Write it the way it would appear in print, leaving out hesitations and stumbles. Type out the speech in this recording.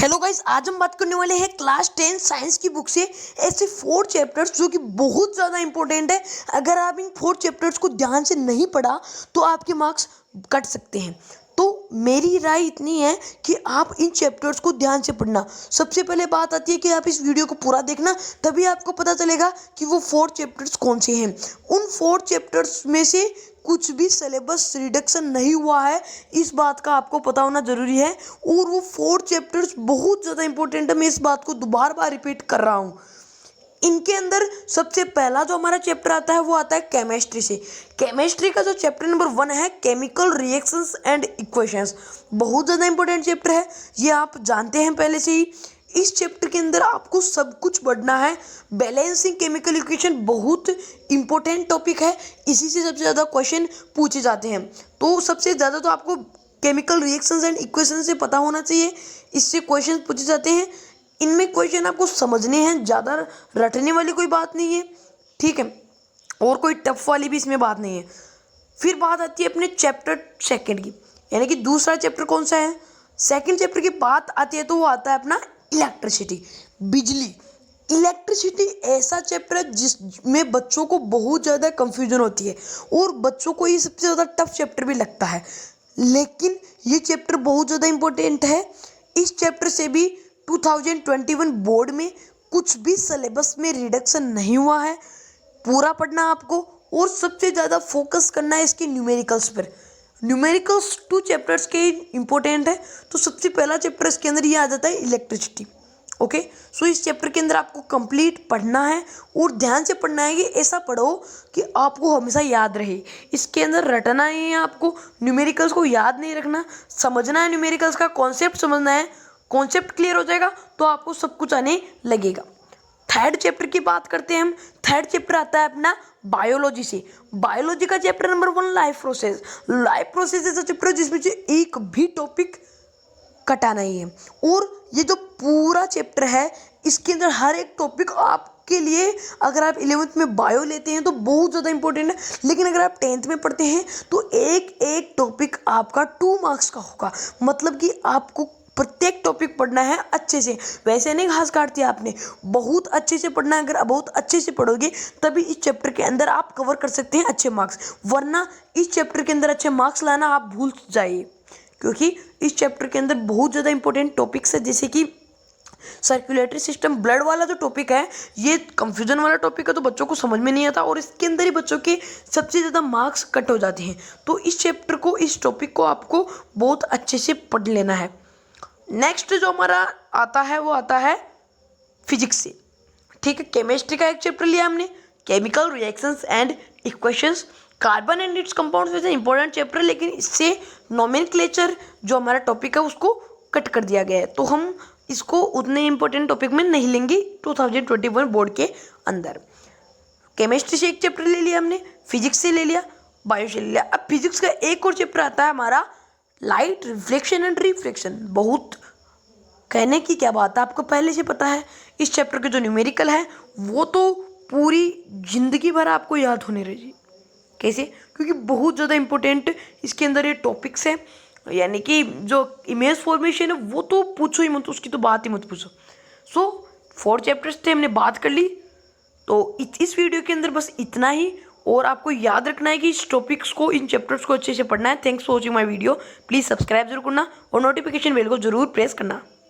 Hello guys, आज हम बात करने वाले हैं क्लास 10 साइंस की बुक से ऐसे 4 चैप्टर्स जो कि बहुत ज़्यादा इंपॉर्टेंट है। अगर आप इन 4 चैप्टर्स को ध्यान से नहीं पढ़ा तो आपके मार्क्स कट सकते हैं। तो मेरी राय इतनी है कि आप इन चैप्टर्स को ध्यान से पढ़ना। सबसे पहले बात आती है कि आप इस वीडियो को पूरा देखना, तभी आपको पता चलेगा कि वो 4 चैप्टर्स कौन से हैं। उन 4 चैप्टर्स में से कुछ भी सिलेबस रिडक्शन नहीं हुआ है, इस बात का आपको पता होना ज़रूरी है। और वो 4 चैप्टर्स बहुत ज़्यादा इंपॉर्टेंट है। मैं इस बात को बार बार रिपीट कर रहा हूँ। इनके अंदर सबसे पहला जो हमारा चैप्टर आता है वो आता है केमिस्ट्री से। केमिस्ट्री का जो चैप्टर नंबर 1 है, केमिकल रिएक्शंस एंड इक्वेशंस, बहुत ज़्यादा इंपॉर्टेंट चैप्टर है। ये आप जानते हैं पहले से ही। इस चैप्टर के अंदर आपको सब कुछ पढ़ना है। बैलेंसिंग केमिकल इक्वेशन बहुत इंपॉर्टेंट टॉपिक है, इसी से सबसे ज़्यादा क्वेश्चन पूछे जाते हैं। तो सबसे ज़्यादा तो आपको केमिकल रिएक्शंस एंड इक्वेशन से पता होना चाहिए, इससे क्वेश्चन पूछे जाते हैं। इनमें क्वेश्चन आपको समझने हैं, ज़्यादा रटने वाली कोई बात नहीं है, ठीक है, और कोई टफ वाली भी इसमें बात नहीं है। फिर बात आती है अपने चैप्टर सेकंड की, यानी कि दूसरा चैप्टर कौन सा है। सेकंड चैप्टर की बात आती है तो वो आता है अपना इलेक्ट्रिसिटी, बिजली। इलेक्ट्रिसिटी ऐसा चैप्टर है जिसमें बच्चों को बहुत ज़्यादा कंफ्यूजन होती है और बच्चों को ये सबसे ज़्यादा टफ चैप्टर भी लगता है, लेकिन ये चैप्टर बहुत ज़्यादा इंपॉर्टेंट है। इस चैप्टर से भी 2021 बोर्ड में कुछ भी सिलेबस में रिडक्शन नहीं हुआ है। पूरा पढ़ना आपको और सबसे ज़्यादा फोकस करना है इसके न्यूमेरिकल्स पर। न्यूमेरिकल्स 2 चैप्टर्स के इंपॉर्टेंट है, तो सबसे पहला चैप्टर इसके अंदर ये आ जाता है इलेक्ट्रिसिटी। ओके, सो इस चैप्टर के अंदर आपको कंप्लीट पढ़ना है और ध्यान से पढ़ना है कि ऐसा पढ़ो कि आपको हमेशा याद रहे। इसके अंदर रटना ही है, आपको न्यूमेरिकल्स को याद नहीं रखना, समझना है, न्यूमेरिकल्स का कॉन्सेप्ट समझना है। कॉन्सेप्ट क्लियर हो जाएगा तो आपको सब कुछ आने लगेगा। थर्ड चैप्टर की बात करते हैं हम। थर्ड चैप्टर आता है अपना बायोलॉजी से। बायोलॉजी का chapter number 1 life process. Life process ऐसा चैप्टर है जिसमें से एक भी टॉपिक कटा नहीं है। और ये जो पूरा चैप्टर है इसके अंदर हर एक टॉपिक आपके लिए, अगर आप 11th में बायो लेते हैं तो बहुत ज़्यादा इंपॉर्टेंट है, लेकिन अगर आप 10th में पढ़ते हैं तो एक एक टॉपिक आपका 2 मार्क्स का होगा। मतलब कि आपको प्रत्येक टॉपिक पढ़ना है अच्छे से। वैसे नहीं घास काटती आपने, बहुत अच्छे से पढ़ना है। अगर बहुत अच्छे से पढ़ोगे तभी इस चैप्टर के अंदर आप कवर कर सकते हैं अच्छे मार्क्स, वरना इस चैप्टर के अंदर अच्छे मार्क्स लाना आप भूल जाइए, क्योंकि इस चैप्टर के अंदर बहुत ज़्यादा इंपॉर्टेंट टॉपिक्स है, जैसे कि सर्कुलेटरी सिस्टम, ब्लड वाला जो टॉपिक है ये कंफ्यूजन वाला टॉपिक है, तो बच्चों को समझ में नहीं आता और इसके अंदर ही बच्चों के सबसे ज़्यादा मार्क्स कट हो जाते हैं। तो इस चैप्टर को, इस टॉपिक को आपको बहुत अच्छे से पढ़ लेना है। नेक्स्ट जो हमारा आता है वो आता है फिजिक्स से, ठीक है। केमिस्ट्री का एक चैप्टर लिया हमने, chemical reactions and equations. Carbon and it's compounds वैसे इंपॉर्टेंट चैप्टर, लेकिन इससे नोमेनक्लेचर जो हमारा टॉपिक है उसको कट कर दिया गया है, तो हम इसको उतने इंपॉर्टेंट टॉपिक में नहीं लेंगे 2021 बोर्ड के अंदर। केमिस्ट्री से एक चैप्टर ले लिया हमने, फिजिक्स से ले लिया, बायो से ले लिया। अब फिजिक्स का एक और चैप्टर आता है हमारा लाइट रिफ्लेक्शन एंड रिफ्लेक्शन। बहुत कहने की क्या बात है, आपको पहले से पता है। इस चैप्टर के जो न्यूमेरिकल है वो तो पूरी जिंदगी भर आपको याद होने रहेगी। कैसे? क्योंकि बहुत ज़्यादा इंपॉर्टेंट इसके अंदर ये टॉपिक्स हैं, यानी कि जो इमेज फॉर्मेशन है वो तो पूछो ही मत, उसकी तो बात ही मत पूछो। सो 4 चैप्टर्स थे, हमने बात कर ली। तो इस वीडियो के अंदर बस इतना ही, और आपको याद रखना है कि इस टॉपिक्स को, इन चैप्टर्स को अच्छे से पढ़ना है। Thanks for watching my video. Please subscribe जरूर करना और नोटिफिकेशन बेल को जरूर प्रेस करना।